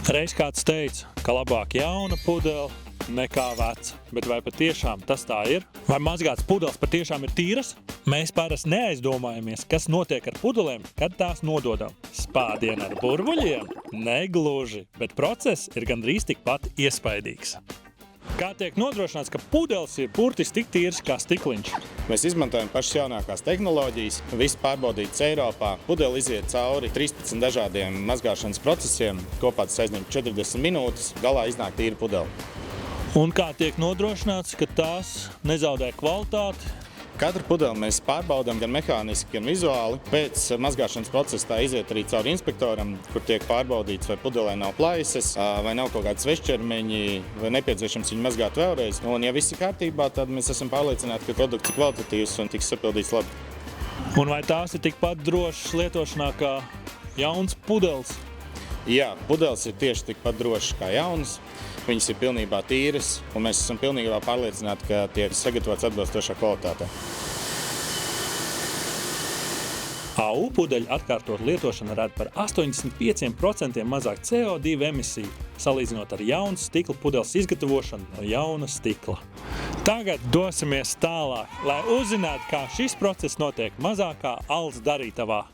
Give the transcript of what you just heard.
Reiz kāds teica, ka labāk jauna pudele nekā veca, bet vai patiešām tas tā ir? Vai mazgāts pudeles patiešām ir tīras? Mēs parasti neaizdomājamies, kas notiek ar pudelēm, kad tās nododam. Spādienu ar burbuļiem? Negluži, bet process ir gandrīz tikpat iespaidīgs. Kā tiek nodrošināts, ka pudeles ir burtiski tik tīras kā stikliņš? Mēs izmantojam pašas jaunākās tehnoloģijas, viss pārbaudīts Eiropā. Pudele iziet cauri 13 dažādiem mazgāšanas procesiem, kopā tas aizņem 40 minūtes, galā iznāk tīra pudele. Un kā tiek nodrošināts, ka tās nezaudē kvalitāti? Katru pudeli mēs pārbaudām gan mehāniski, gan vizuāli. Pēc mazgāšanas procesa tā iziet arī cauri inspektoram, kur tiek pārbaudīts, vai pudelē nav plaises, vai nav kaut kādi svešķermeņi, vai nepieciešams viņu mazgāt vēlreiz. Un ja viss ir kārtībā, tad mēs esam pārliecināti, ka produkts ir kvalitatīvs un tiks sapildīts labi. Un vai tās ir tikpat drošas lietošanā kā jauns pudeles? Jā, pudeles ir tieši tikpat drošas kā jaunas. Viņas ir pilnībā tīras, un mēs esam pilnībā pārliecināti, ka tiek sagatavots atbilstošā kvalitātē. AU pudeļu atkārtot lietošana rada par 85% mazāk CO2 emisiju, salīdzinot ar jaunas stikla pudeles izgatavošanu no jauna stikla. Tagad dosimies tālāk, lai uzzinātu, kā šis process notiek mazākā alus darītavā.